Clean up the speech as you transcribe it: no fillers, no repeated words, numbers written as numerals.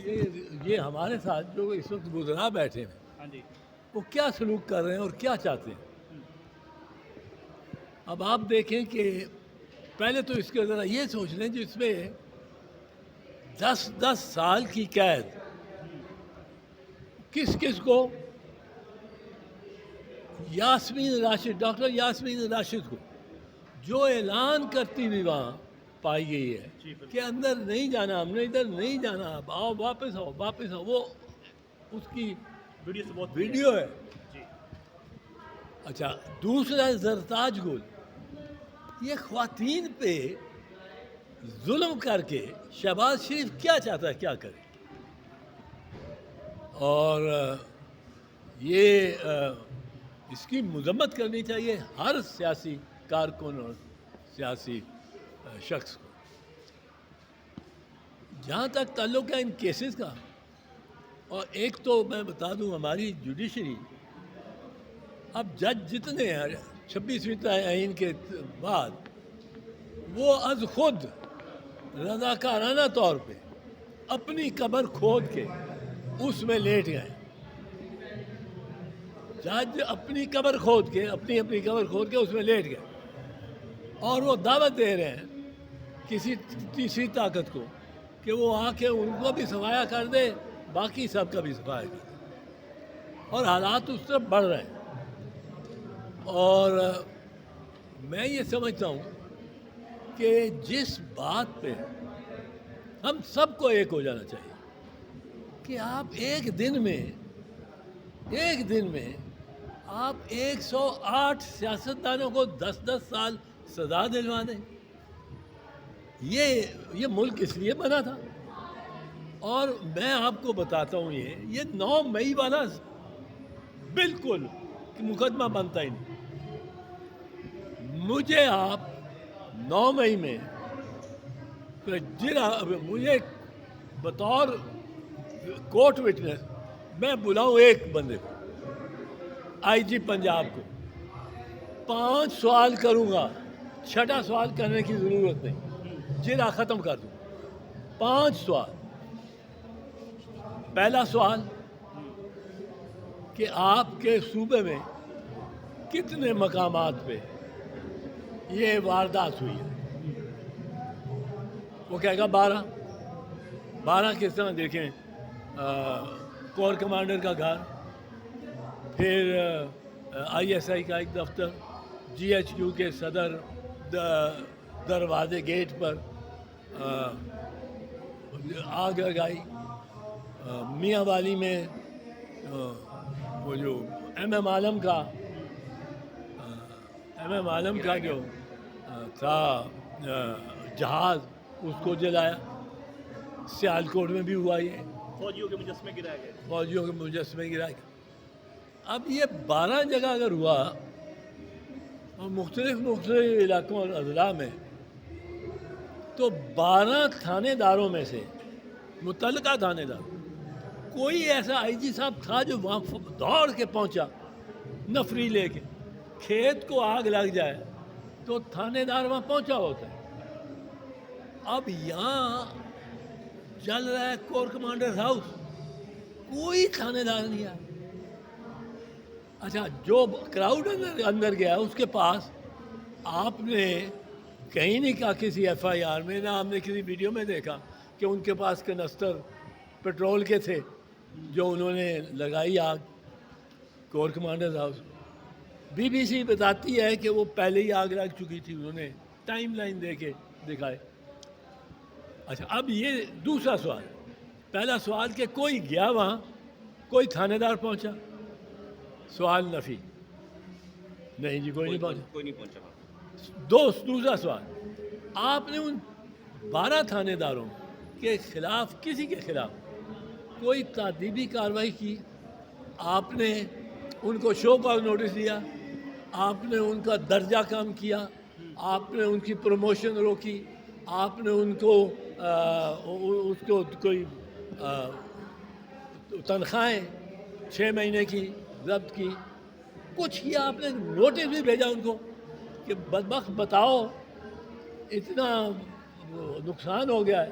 کہ یہ ہمارے ساتھ جو اس وقت گزرا بیٹھے ہیں ہاں جی وہ کیا سلوک کر رہے ہیں اور کیا چاہتے ہیں. اب آپ دیکھیں کہ پہلے تو اس کے ذرا یہ سوچ لیں جو اس میں 10 سال کی قید کس کس کو؟ یاسمین راشد، ڈاکٹر یاسمین راشد کو، جو اعلان کرتی ہوئی وہاں پائی گئی ہے جی بالکل. کہ اندر نہیں جانا، ہم نے ادھر نہیں جانا، اب آؤ واپس آؤ واپس آؤ، وہ اس کی ویڈیو سے بہت ویڈیو ہے. جی اچھا، دوسرا زرتاج گل، یہ خواتین پہ ظلم کر کے شہباز شریف کیا چاہتا ہے کیا کرے. اور یہ اس کی مذمت کرنی چاہیے ہر سیاسی کارکن اور سیاسی شخص کو. جہاں تک تعلق ہے ان کیسز کا، اور ایک تو میں بتا دوں ہماری جوڈیشری، اب جج جتنے ہیں 26ویں آئین کے بعد وہ از خود رضاکارانہ طور پہ اپنی قبر کھود کے اس میں لیٹ گئے. جج اپنی قبر کھود کے اپنی قبر کھود کے اس میں لیٹ گئے، اور وہ دعوت دے رہے ہیں کسی تیسری طاقت کو کہ وہ آ کے ان کو بھی صفایا کر دے، باقی سب کا بھی صفایا کر دے. اور حالات اس طرف بڑھ رہے ہیں. اور میں یہ سمجھتا ہوں کہ جس بات پہ ہم سب کو ایک ہو جانا چاہیے کہ آپ ایک دن میں آپ 108 سیاستدانوں کو 10 سال سزا دلوا دیں. یہ ملک اس لیے بنا تھا. اور میں آپ کو بتاتا ہوں یہ 9 مئی والا بالکل مقدمہ بنتا ہی نہیں. مجھے آپ 9 مئی میں مجھے بطور کورٹ وٹنس میں بلاؤں ایک بندے کو، آئی جی پنجاب کو، 5 سوال کروں گا، 6واں سوال کرنے کی ضرورت نہیں، جرا ختم کر دوں. 5 سوال. پہلا سوال کہ آپ کے صوبے میں کتنے مقامات پہ یہ واردات ہوئی ہے؟ وہ کہے گا 12 کس طرح؟ دیکھیں، کور کمانڈر کا گھر، پھر آئی ایس آئی کا ایک دفتر، جی ایچ کیو کے صدر دروازے گیٹ پر آگ لگائی، میاں والی میں وہ جو ایم ایم عالم کا جو تھا جہاز، اس کو جلایا. سیالکوٹ میں بھی ہوا یہ، فوجیوں کے مجسمے گرائے گئے. اب یہ 12 جگہ اگر ہوا اور مختلف علاقوں اور اضلاع میں، تو 12 تھانے داروں میں سے متعلقہ تھانے دار کوئی ایسا آئی جی صاحب تھا جو وہاں دوڑ کے پہنچا نفری لے کے؟ کھیت کو آگ لگ جائے تو تھانے دار وہاں پہنچا ہوتا ہے. اب یہاں چل رہا ہے کور کمانڈر ہاؤس، کوئی تھانے دار نہیں آیا. اچھا، جو کراؤڈ اندر گیا اس کے پاس آپ نے کہیں نہیں کہا کسی ایف آئی آر میں، نہ ہم نے کسی ویڈیو میں دیکھا کہ ان کے پاس کنستر پیٹرول کے تھے جو انہوں نے لگائی آگ corps commander house. B B C بتاتی ہے کہ وہ پہلے ہی آگ لگ چکی تھی، انہوں نے ٹائم لائن دے کے دکھائے. اچھا، اب یہ دوسرا سوال. پہلا سوال کہ کوئی گیا وہاں، کوئی تھانے دار پہنچا؟ سوال نفی، نہیں جی کوئی نہیں پہنچا. دوسرا سوال، آپ نے ان 12 تھانے داروں کے خلاف کسی کے خلاف کوئی تعدیبی کارروائی کی؟ آپ نے ان کو شو کاز نوٹس دیا؟ آپ نے ان کا درجہ کم کیا؟ آپ نے ان کی پروموشن روکی؟ آپ نے ان کو اس کو کوئی تنخواہیں 6 مہینے کی ضبط کی؟ کچھ کیا آپ نے؟ نوٹس بھی بھیجا ان کو کہ بدبخت بتاؤ اتنا نقصان ہو گیا ہے